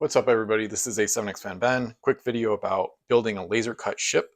What's up, everybody? This is A7X Fan Ben. Quick video about building a laser cut ship.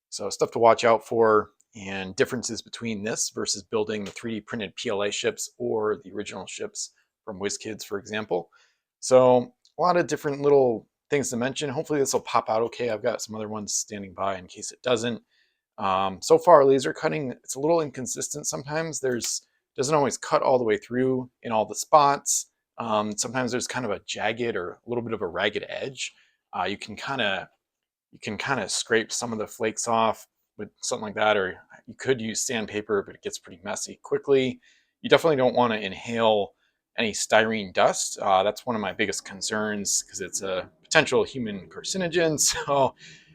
So stuff to watch out for and differences between this versus building the 3D printed PLA ships or the original ships from Wizkids, for example. So a lot of different little things to mention. Hopefully this will pop out okay. I've got some other ones standing by in case it doesn't. So far, laser cutting, it's a little inconsistent sometimes. Doesn't always cut all the way through in all the spots. Sometimes there's kind of a jagged or a little bit of a ragged edge. You can kind of scrape some of the flakes off with something like that, or you could use sandpaper, but it gets pretty messy quickly. You definitely don't want to inhale any styrene dust. That's one of my biggest concerns because it's a potential human carcinogen. So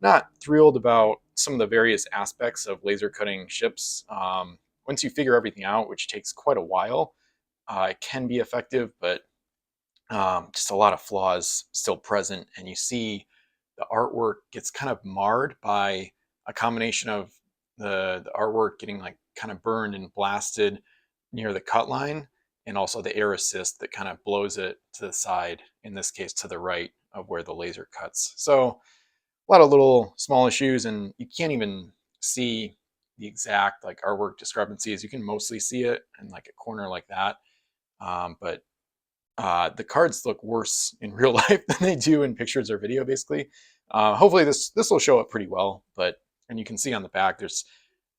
not thrilled about some of the various aspects of laser cutting ships. Once you figure everything out, which takes quite a while, it can be effective, but just a lot of flaws still present. And you see the artwork gets kind of marred by a combination of the artwork getting like kind of burned and blasted near the cut line, and also the air assist that kind of blows it to the side, in this case to the right of where the laser cuts. So a lot of little small issues, and you can't even see the exact like artwork discrepancies. You can mostly see it in like a corner like that, but the cards look worse in real life than they do in pictures or video, basically. Hopefully this will show up pretty well, and you can see on the back, there's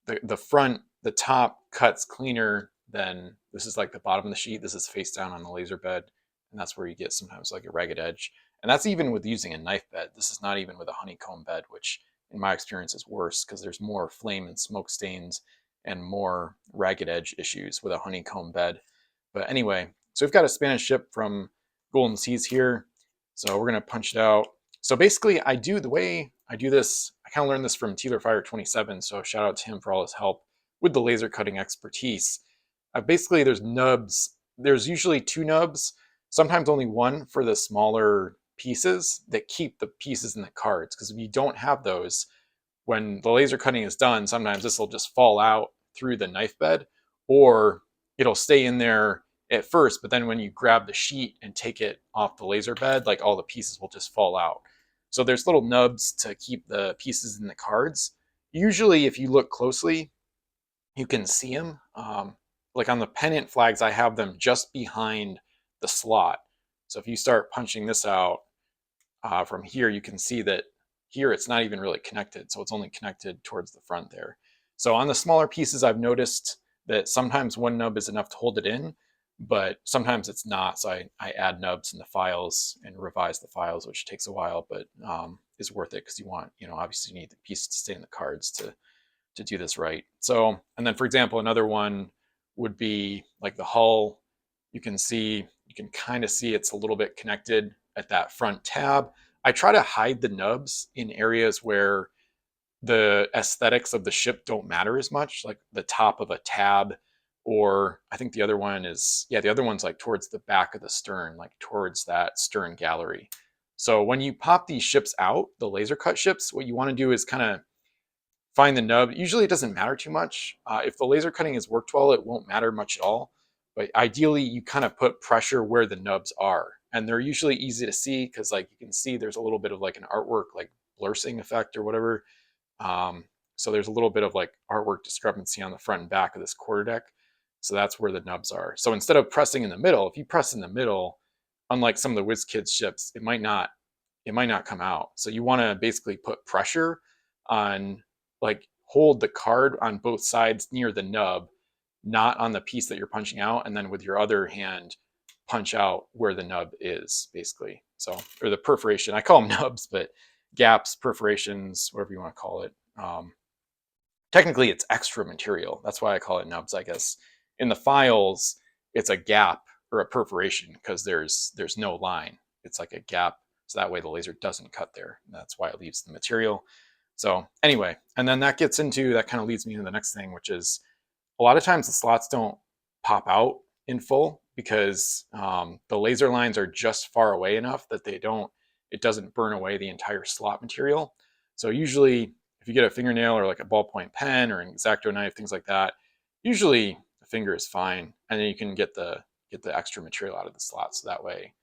the front, the top cuts cleaner than this is like the bottom of the sheet. This is face down on the laser bed, and that's where you get sometimes like a ragged edge. And that's even with using a knife bed. This is not even with a honeycomb bed, which in my experience is worse because there's more flame and smoke stains and more ragged edge issues with a honeycomb bed. But anyway, so we've got a Spanish ship from Golden Seas here. So we're gonna punch it out. So basically the way I do this, I kind of learned this from Fire27. So shout out to him for all his help with the laser cutting expertise. Basically there's nubs. There's usually two nubs, sometimes only one for the smaller pieces that keep the pieces in the cards. Because if you don't have those, when the laser cutting is done, sometimes this will just fall out through the knife bed, or it'll stay in there at first, but then when you grab the sheet and take it off the laser bed, like all the pieces will just fall out. So there's little nubs to keep the pieces in the cards. Usually if you look closely, you can see them. Like on the pennant flags, I have them just behind the slot. So if you start punching this out from here, you can see that here it's not even really connected. So it's only connected towards the front there. So on the smaller pieces, I've noticed that sometimes one nub is enough to hold it in, but sometimes it's not. So I add nubs in the files and revise the files, which takes a while, but is worth it because you want, obviously you need the piece to stay in the cards to do this right. So, and then for example, another one would be like the hull. You can kind of see it's a little bit connected at that front tab. I try to hide the nubs in areas where the aesthetics of the ship don't matter as much, like the top of a tab, or I think the other one is, yeah, the other one's like towards the back of the stern, like towards that stern gallery. So when you pop these ships out, the laser cut ships, what you want to do is kind of find the nub. Usually it doesn't matter too much. If the laser cutting has worked well, it won't matter much at all. But ideally, you kind of put pressure where the nubs are. And they're usually easy to see because like you can see there's a little bit of like an artwork, like blursing effect or whatever. So there's a little bit of like artwork discrepancy on the front and back of this quarter deck. So that's where the nubs are. So instead of pressing in the middle, if you press in the middle, unlike some of the WizKids ships, it might not come out. So you want to basically put pressure on, like hold the card on both sides near the nub, not on the piece that you're punching out, and then with your other hand punch out where the nub is, basically. So, or the perforation, I call them nubs, but gaps, perforations, whatever you want to call it. Technically it's extra material, that's why I call it nubs, I guess. In the files it's a gap or a perforation because there's no line. It's like a gap, so that way the laser doesn't cut there. That's why it leaves the material. So anyway, and then that kind of leads me to the next thing, which is a lot of times the slots don't pop out in full because the laser lines are just far away enough that it doesn't burn away the entire slot material. So usually if you get a fingernail or like a ballpoint pen or an X-Acto knife, things like that, usually the finger is fine, and then you can get the extra material out of the slot. So that way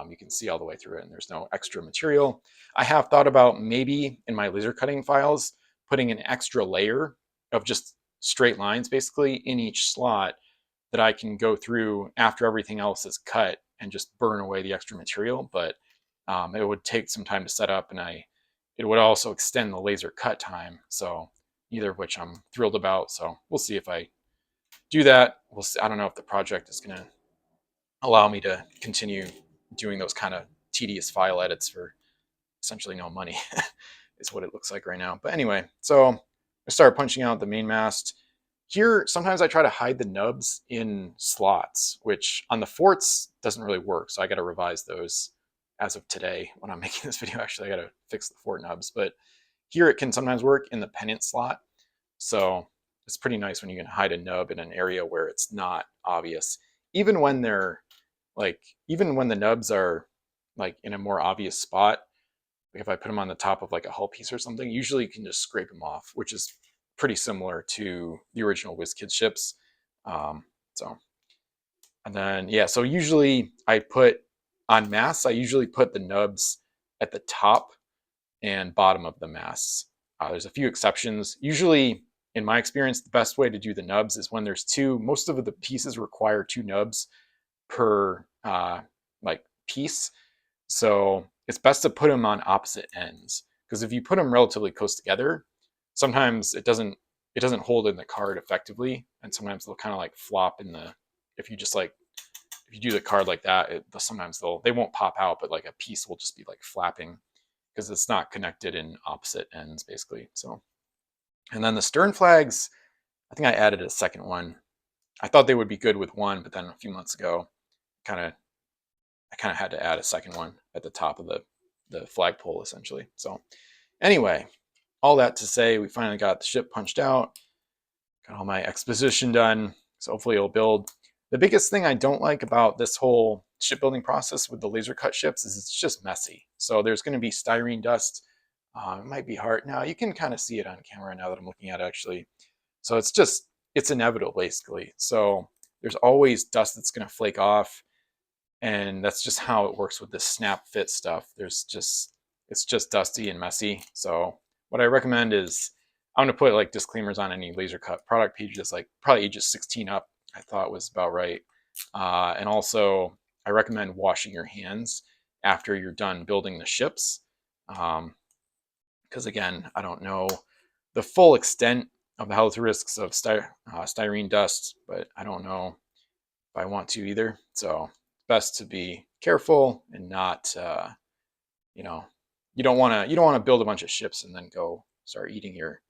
You can see all the way through it and there's no extra material. I have thought about maybe in my laser cutting files, putting an extra layer of just straight lines basically in each slot that I can go through after everything else is cut and just burn away the extra material. But it would take some time to set up, and it would also extend the laser cut time. So neither of which I'm thrilled about. So we'll see if I do that. We'll see. I don't know if the project is going to allow me to continue doing those kind of tedious file edits for essentially no money is what it looks like right now. But anyway, so I started punching out the main mast. Here, sometimes I try to hide the nubs in slots, which on the forts doesn't really work. So I got to revise those as of today when I'm making this video. Actually, I got to fix the fort nubs. But here it can sometimes work in the pennant slot. So it's pretty nice when you can hide a nub in an area where it's not obvious. Even when they're even when the nubs are like in a more obvious spot, like if I put them on the top of like a hull piece or something, usually you can just scrape them off, which is pretty similar to the original Wizkids ships. So, and then, yeah, so usually I put on masts, I usually put the nubs at the top and bottom of the masts. There's a few exceptions. Usually, in my experience, the best way to do the nubs is when there's two, most of the pieces require two nubs per like piece. So it's best to put them on opposite ends, because if you put them relatively close together, sometimes it doesn't hold in the card effectively, and sometimes they'll kind of like flop in the if you just like if you do the card like that, sometimes they won't pop out, but like a piece will just be like flapping because it's not connected in opposite ends basically. So, and then the stern flags, I think I added a second one. I thought they would be good with one, but then a few months ago, kind of I kind of had to add a second one at the top of the flagpole essentially. So anyway, all that to say, we finally got the ship punched out, got all my exposition done. So hopefully it'll build. The biggest thing I don't like about this whole shipbuilding process with the laser cut ships is it's just messy. So there's going to be styrene dust. It might be hard. Now you can kind of see it on camera now that I'm looking at it actually. So it's inevitable basically. So there's always dust that's going to flake off. And that's just how it works with this snap fit stuff. It's just dusty and messy. So what I recommend is I'm going to put like disclaimers on any laser cut product pages, like probably ages 16 up, I thought was about right. And also I recommend washing your hands after you're done building the ships. Because again, I don't know the full extent of the health risks of styrene dust, but I don't know if I want to either. So best to be careful and not, you know, you don't want to build a bunch of ships and then go start eating your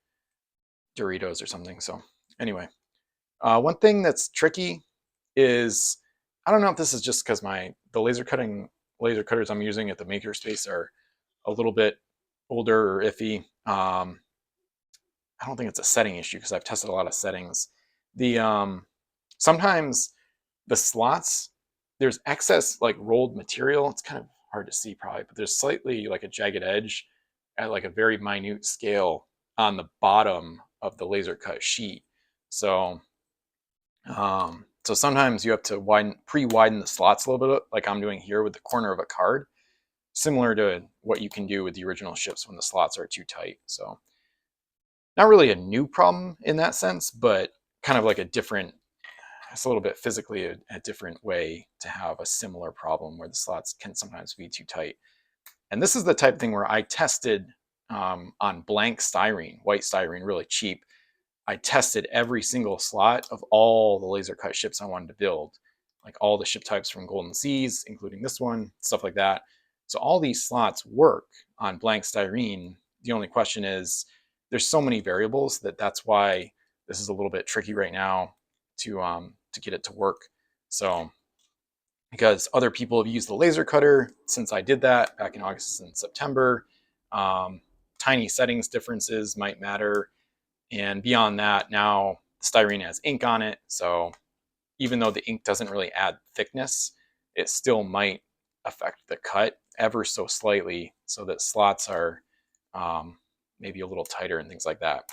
Doritos or something. So anyway, one thing that's tricky is I don't know if this is just because the laser cutters I'm using at the makerspace are a little bit older or iffy. I don't think it's a setting issue because I've tested a lot of settings. The sometimes the slots, there's excess like rolled material. It's kind of hard to see probably, but there's slightly like a jagged edge at like a very minute scale on the bottom of the laser cut sheet. So so sometimes you have to pre-widen the slots a little bit, like I'm doing here with the corner of a card, similar to what you can do with the original ships when the slots are too tight. So not really a new problem in that sense, but kind of like it's a little bit physically a different way to have a similar problem where the slots can sometimes be too tight. And this is the type of thing where I tested on blank styrene, white styrene, really cheap. I tested every single slot of all the laser cut ships I wanted to build, like all the ship types from Golden Seas, including this one, stuff like that. So all these slots work on blank styrene. The only question is there's so many variables that's why this is a little bit tricky right now to get it to work. So because other people have used the laser cutter since I did that back in August and September, tiny settings differences might matter. And beyond that, now styrene has ink on it. So even though the ink doesn't really add thickness, it still might affect the cut ever so slightly so that slots are maybe a little tighter and things like that.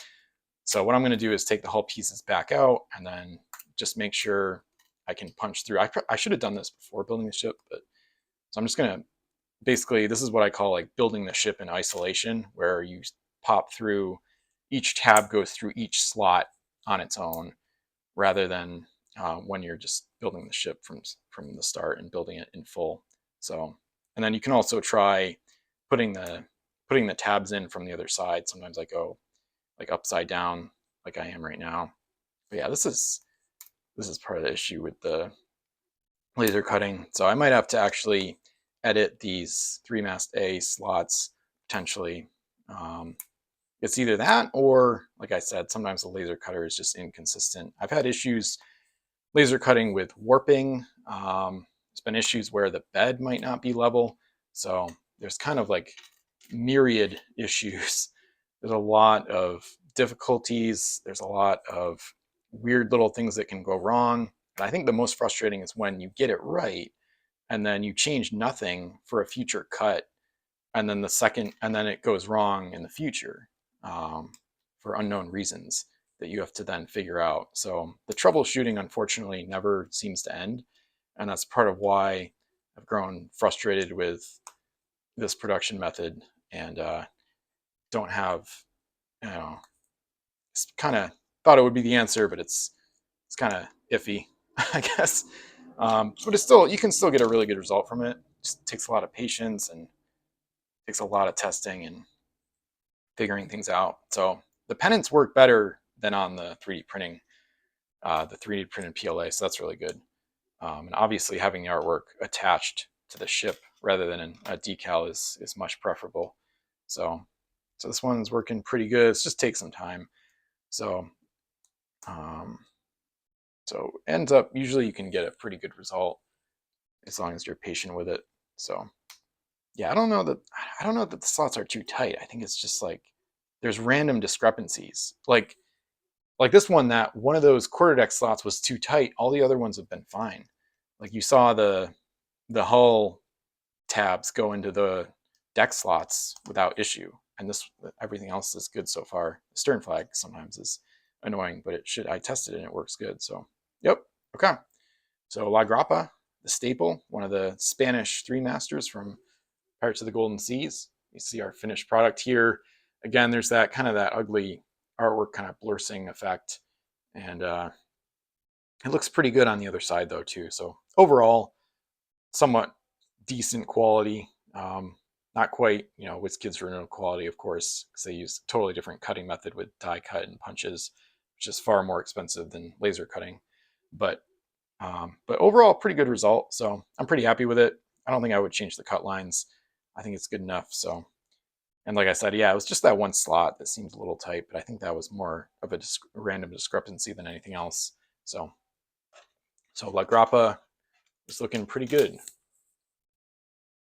So what I'm going to do is take the hull pieces back out and then just make sure I can punch through. I should have done this before building the ship, but So I'm just gonna, basically, this is what I call like building the ship in isolation, where you pop through, each tab goes through each slot on its own, rather than when you're just building the ship from the start and building it in full. So, and then you can also try putting the tabs in from the other side. Sometimes I go like upside down, like I am right now. But yeah, this is part of the issue with the laser cutting. So I might have to actually edit these 3-mast A slots potentially. It's either that, or like I said, sometimes the laser cutter is just inconsistent. I've had issues laser cutting with warping. There's been issues where the bed might not be level. So there's kind of like myriad issues. There's a lot of difficulties. There's a lot of weird little things that can go wrong. And I think the most frustrating is when you get it right and then you change nothing for a future cut, and then it goes wrong in the future, for unknown reasons that you have to then figure out. So the troubleshooting, unfortunately, never seems to end, and that's part of why I've grown frustrated with this production method, and don't have, you know, it's kind of thought it would be the answer, but it's kind of iffy, I guess. But it's still, you can still get a really good result from it. It just takes a lot of patience and takes a lot of testing and figuring things out. So the pennants work better than on the 3D printing, the 3D printed PLA. So that's really good. And obviously having the artwork attached to the ship rather than a decal is much preferable. So this one's working pretty good. It's just takes some time. So ends up, usually you can get a pretty good result as long as you're patient with it. So yeah, I don't know that the slots are too tight. I think it's just like there's random discrepancies. Like this one, that one of those quarter deck slots was too tight. All the other ones have been fine. Like you saw the hull tabs go into the deck slots without issue, and everything else is good so far. The stern flag sometimes is annoying, but I tested it and it works good. So yep, okay. So La Grapa, the staple, one of the Spanish 3 masters from Pirates of the Golden Seas. You see our finished product here. Again, there's that kind of that ugly artwork kind of blursing effect, and it looks pretty good on the other side though too. So overall, somewhat decent quality. Not quite, Wizkids original quality, of course, because they use a totally different cutting method with die cut and punches, which is far more expensive than laser cutting. But overall, pretty good result. So I'm pretty happy with it. I don't think I would change the cut lines. I think it's good enough. So, and like I said, yeah, it was just that one slot that seems a little tight, but I think that was more of a random discrepancy than anything else. So La Grappa is looking pretty good.